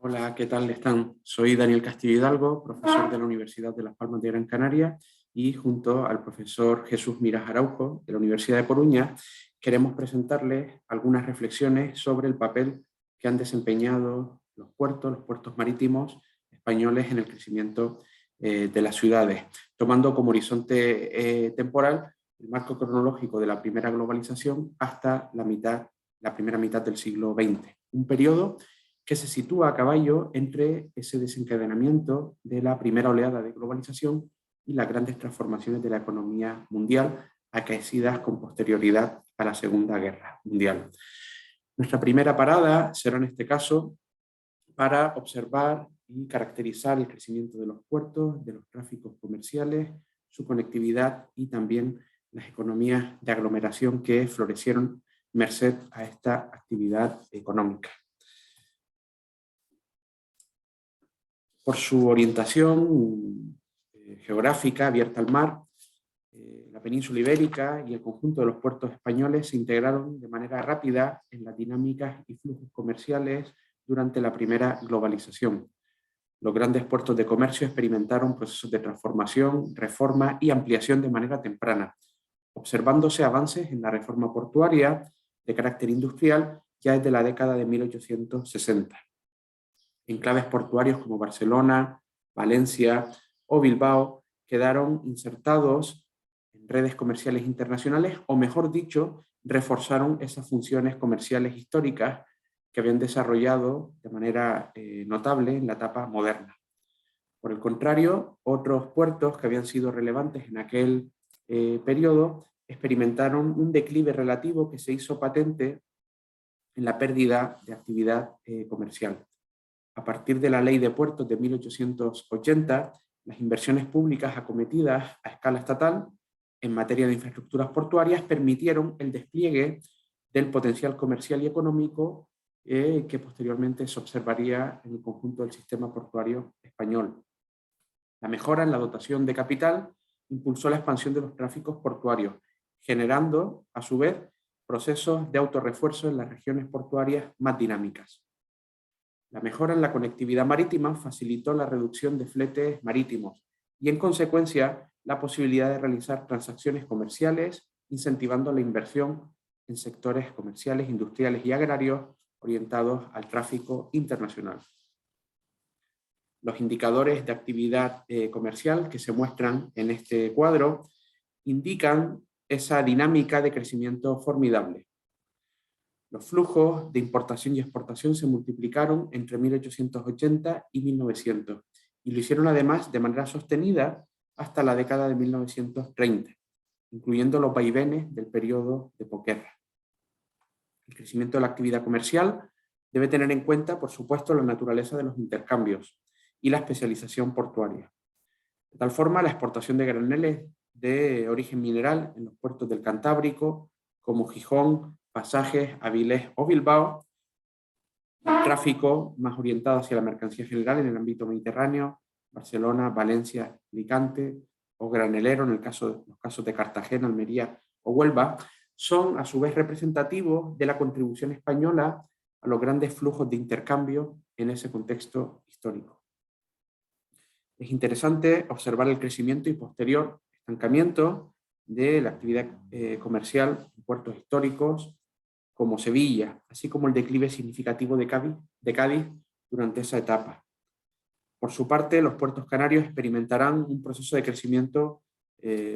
Hola, ¿qué tal están? Soy Daniel Castillo Hidalgo, profesor de la Universidad de Las Palmas de Gran Canaria, y junto al profesor Jesús Miras Araujo de la Universidad de Coruña queremos presentarles algunas reflexiones sobre el papel que han desempeñado los puertos marítimos españoles en el crecimiento de las ciudades, tomando como horizonte temporal el marco cronológico de la primera globalización hasta la primera mitad del siglo XX, un periodo que se sitúa a caballo entre ese desencadenamiento de la primera oleada de globalización y las grandes transformaciones de la economía mundial acaecidas con posterioridad a la Segunda Guerra Mundial. Nuestra primera parada será en este caso para observar y caracterizar el crecimiento de los puertos, de los tráficos comerciales, su conectividad y también las economías de aglomeración que florecieron merced a esta actividad económica. Por su orientación geográfica abierta al mar, la península ibérica y el conjunto de los puertos españoles se integraron de manera rápida en las dinámicas y flujos comerciales durante la primera globalización. Los grandes puertos de comercio experimentaron procesos de transformación, reforma y ampliación de manera temprana, observándose avances en la reforma portuaria de carácter industrial ya desde la década de 1860. Enclaves portuarios como Barcelona, Valencia o Bilbao quedaron insertados en redes comerciales internacionales, o mejor dicho, reforzaron esas funciones comerciales históricas que habían desarrollado de manera notable en la etapa moderna. Por el contrario, otros puertos que habían sido relevantes en aquel periodo experimentaron un declive relativo que se hizo patente en la pérdida de actividad comercial. A partir de la Ley de Puertos de 1880, las inversiones públicas acometidas a escala estatal en materia de infraestructuras portuarias permitieron el despliegue del potencial comercial y económico que posteriormente se observaría en el conjunto del sistema portuario español. La mejora en la dotación de capital impulsó la expansión de los tráficos portuarios, generando, a su vez, procesos de autorrefuerzo en las regiones portuarias más dinámicas. La mejora en la conectividad marítima facilitó la reducción de fletes marítimos y, en consecuencia, la posibilidad de realizar transacciones comerciales, incentivando la inversión en sectores comerciales, industriales y agrarios orientados al tráfico internacional. Los indicadores de actividad comercial que se muestran en este cuadro indican esa dinámica de crecimiento formidable. Los flujos de importación y exportación se multiplicaron entre 1880 y 1900 y lo hicieron además de manera sostenida hasta la década de 1930, incluyendo los vaivenes del periodo de posguerra. El crecimiento de la actividad comercial debe tener en cuenta, por supuesto, la naturaleza de los intercambios y la especialización portuaria. De tal forma, la exportación de graneles de origen mineral en los puertos del Cantábrico, como Gijón, Pasajes, Avilés o Bilbao, el tráfico más orientado hacia la mercancía general en el ámbito mediterráneo, Barcelona, Valencia, Alicante o granelero en los casos de Cartagena, Almería o Huelva, son a su vez representativos de la contribución española a los grandes flujos de intercambio en ese contexto histórico. Es interesante observar el crecimiento y posterior estancamiento de la actividad comercial en puertos históricos como Sevilla, así como el declive significativo de Cádiz durante esa etapa. Por su parte, los puertos canarios experimentarán un proceso de crecimiento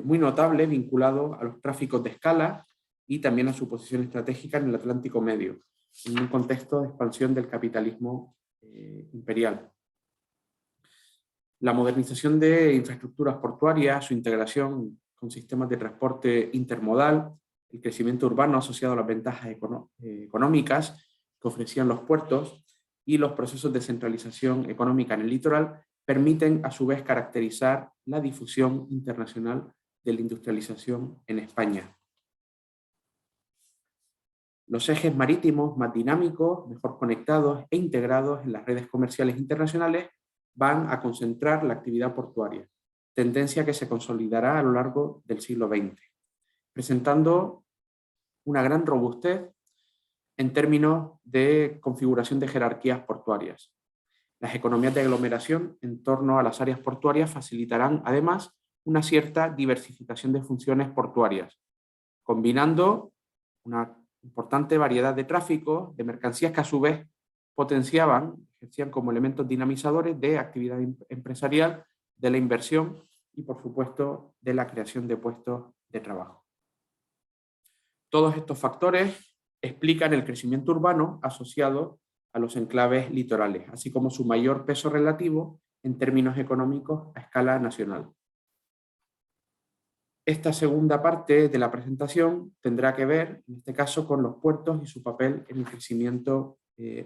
muy notable vinculado a los tráficos de escala y también a su posición estratégica en el Atlántico Medio, en un contexto de expansión del capitalismo imperial. La modernización de infraestructuras portuarias, su integración con sistemas de transporte intermodal, el crecimiento urbano asociado a las ventajas económicas que ofrecían los puertos y los procesos de centralización económica en el litoral permiten a su vez caracterizar la difusión internacional de la industrialización en España. Los ejes marítimos más dinámicos, mejor conectados e integrados en las redes comerciales internacionales van a concentrar la actividad portuaria, tendencia que se consolidará a lo largo del siglo XX, presentando una gran robustez en términos de configuración de jerarquías portuarias. Las economías de aglomeración en torno a las áreas portuarias facilitarán, además, una cierta diversificación de funciones portuarias, combinando una importante variedad de tráfico, de mercancías que a su vez ejercían como elementos dinamizadores de actividad empresarial, de la inversión y, por supuesto, de la creación de puestos de trabajo. Todos estos factores explican el crecimiento urbano asociado a los enclaves litorales, así como su mayor peso relativo en términos económicos a escala nacional. Esta segunda parte de la presentación tendrá que ver, en este caso, con los puertos y su papel en el crecimiento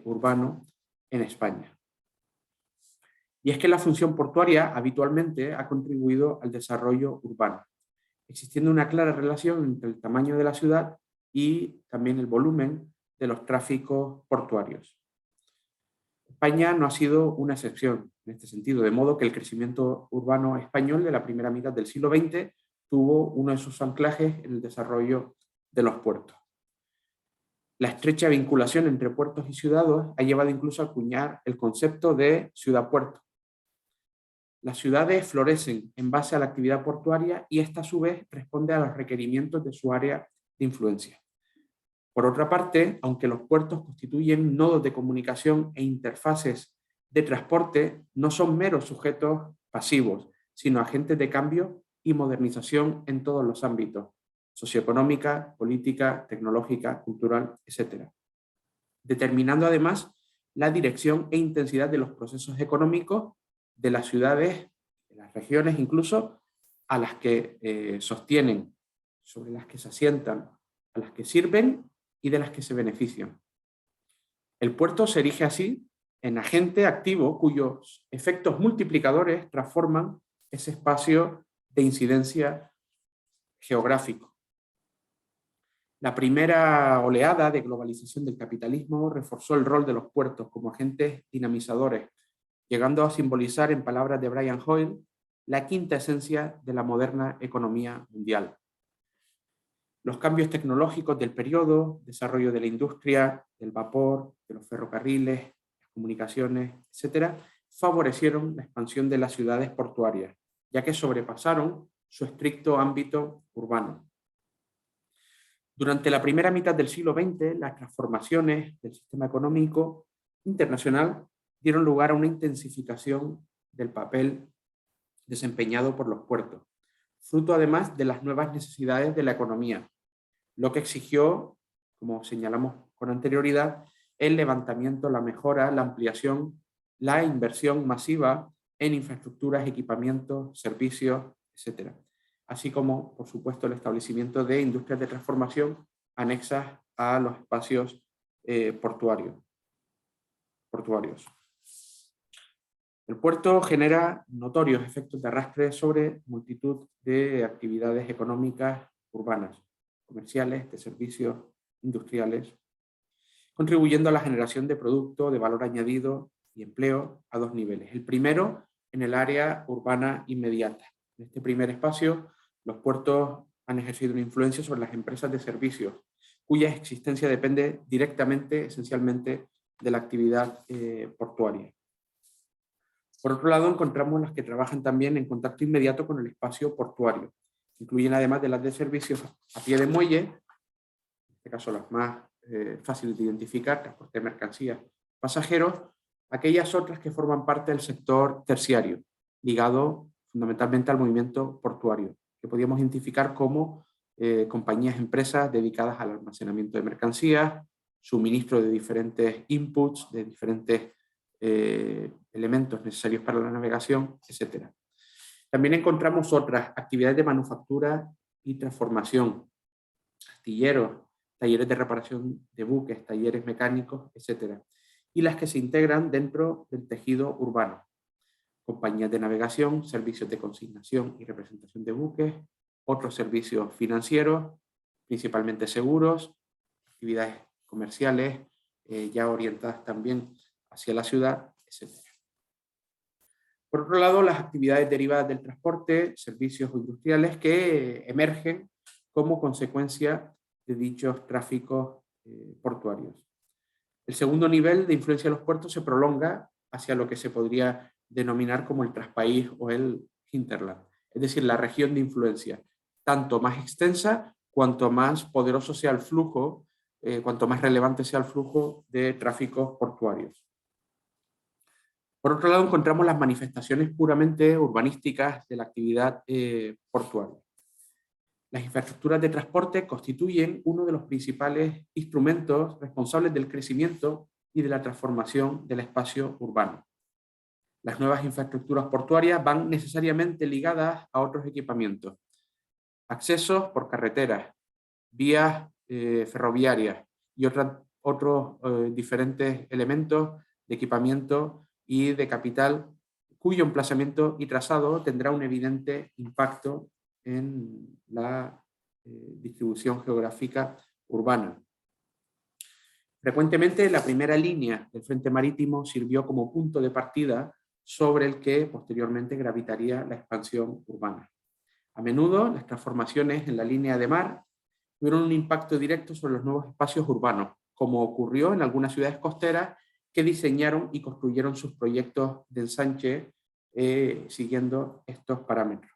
urbano en España. Y es que la función portuaria habitualmente ha contribuido al desarrollo urbano, existiendo una clara relación entre el tamaño de la ciudad y también el volumen de los tráficos portuarios. España no ha sido una excepción en este sentido, de modo que el crecimiento urbano español de la primera mitad del siglo XX tuvo uno de sus anclajes en el desarrollo de los puertos. La estrecha vinculación entre puertos y ciudades ha llevado incluso a acuñar el concepto de ciudad-puerto. Las ciudades florecen en base a la actividad portuaria y esta a su vez responde a los requerimientos de su área de influencia. Por otra parte, aunque los puertos constituyen nodos de comunicación e interfaces de transporte, no son meros sujetos pasivos, sino agentes de cambio y modernización en todos los ámbitos: socioeconómica, política, tecnológica, cultural, etc. Determinando además la dirección e intensidad de los procesos económicos de las ciudades, de las regiones incluso, a las que sostienen, sobre las que se asientan, a las que sirven y de las que se benefician. El puerto se erige así en agente activo cuyos efectos multiplicadores transforman ese espacio de incidencia geográfico. La primera oleada de globalización del capitalismo reforzó el rol de los puertos como agentes dinamizadores, llegando a simbolizar, en palabras de Brian Hoyle, la quinta esencia de la moderna economía mundial. Los cambios tecnológicos del periodo, desarrollo de la industria, del vapor, de los ferrocarriles, las comunicaciones, etc., favorecieron la expansión de las ciudades portuarias, ya que sobrepasaron su estricto ámbito urbano. Durante la primera mitad del siglo XX, las transformaciones del sistema económico internacional dieron lugar a una intensificación del papel desempeñado por los puertos, fruto además de las nuevas necesidades de la economía, lo que exigió, como señalamos con anterioridad, el levantamiento, la mejora, la ampliación, la inversión masiva en infraestructuras, equipamientos, servicios, etc. Así como, por supuesto, el establecimiento de industrias de transformación anexas a los espacios portuarios. El puerto genera notorios efectos de arrastre sobre multitud de actividades económicas urbanas, comerciales, de servicios industriales, contribuyendo a la generación de producto de valor añadido y empleo a dos niveles. El primero, en el área urbana inmediata. En este primer espacio, los puertos han ejercido una influencia sobre las empresas de servicios, cuya existencia depende directamente, esencialmente, de la actividad portuaria. Por otro lado, encontramos las que trabajan también en contacto inmediato con el espacio portuario. Incluyen, además de las de servicios a pie de muelle, en este caso las más fáciles de identificar, transporte de mercancías, pasajeros, aquellas otras que forman parte del sector terciario, ligado fundamentalmente al movimiento portuario, que podríamos identificar como compañías, empresas dedicadas al almacenamiento de mercancías, suministro de diferentes inputs, de diferentes elementos necesarios para la navegación, etc. También encontramos otras actividades de manufactura y transformación, astilleros, talleres de reparación de buques, talleres mecánicos, etc. Y las que se integran dentro del tejido urbano, compañías de navegación, servicios de consignación y representación de buques, otros servicios financieros, principalmente seguros, actividades comerciales, ya orientadas también hacia la ciudad, etc. Por otro lado, las actividades derivadas del transporte, servicios industriales que emergen como consecuencia de dichos tráficos portuarios. El segundo nivel de influencia de los puertos se prolonga hacia lo que se podría denominar como el traspaís o el hinterland, es decir, la región de influencia, tanto más extensa cuanto más poderoso sea el flujo, cuanto más relevante sea el flujo de tráficos portuarios. Por otro lado, encontramos las manifestaciones puramente urbanísticas de la actividad portuaria. Las infraestructuras de transporte constituyen uno de los principales instrumentos responsables del crecimiento y de la transformación del espacio urbano. Las nuevas infraestructuras portuarias van necesariamente ligadas a otros equipamientos. Accesos por carreteras, vías ferroviarias y otros diferentes elementos de equipamiento y de capital cuyo emplazamiento y trazado tendrá un evidente impacto en la distribución geográfica urbana. Frecuentemente la primera línea del frente marítimo sirvió como punto de partida sobre el que posteriormente gravitaría la expansión urbana. A menudo las transformaciones en la línea de mar tuvieron un impacto directo sobre los nuevos espacios urbanos, como ocurrió en algunas ciudades costeras que diseñaron y construyeron sus proyectos de ensanche siguiendo estos parámetros.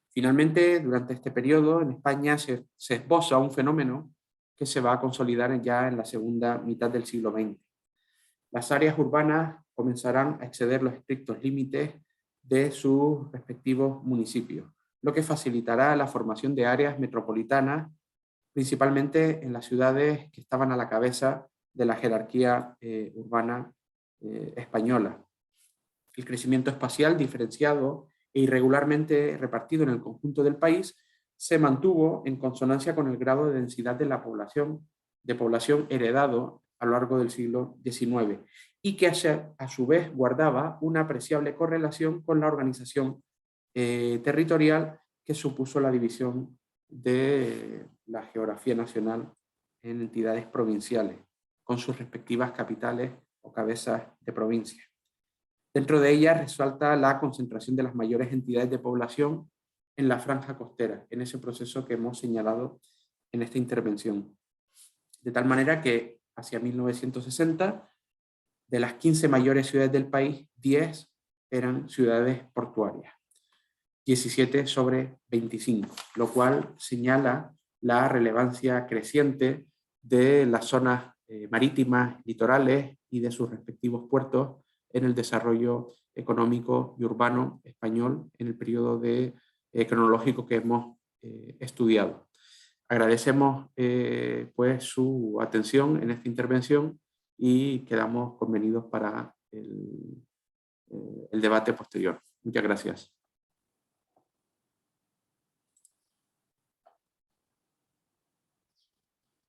Finalmente, durante este periodo, en España se esboza un fenómeno que se va a consolidar ya en la segunda mitad del siglo XX. Las áreas urbanas comenzarán a exceder los estrictos límites de sus respectivos municipios, lo que facilitará la formación de áreas metropolitanas, principalmente en las ciudades que estaban a la cabeza de la jerarquía urbana española. El crecimiento espacial diferenciado e irregularmente repartido en el conjunto del país se mantuvo en consonancia con el grado de densidad de la población heredado a lo largo del siglo XIX y que a su vez guardaba una apreciable correlación con la organización territorial que supuso la división de la geografía nacional en entidades provinciales, con sus respectivas capitales o cabezas de provincia. Dentro de ellas resalta la concentración de las mayores entidades de población en la franja costera, en ese proceso que hemos señalado en esta intervención. De tal manera que hacia 1960, de las 15 mayores ciudades del país, 10 eran ciudades portuarias, 17 sobre 25, lo cual señala la relevancia creciente de las zonas marítimas, litorales y de sus respectivos puertos en el desarrollo económico y urbano español en el periodo cronológico que hemos estudiado. Agradecemos pues su atención en esta intervención y quedamos convenidos para el debate posterior. Muchas gracias.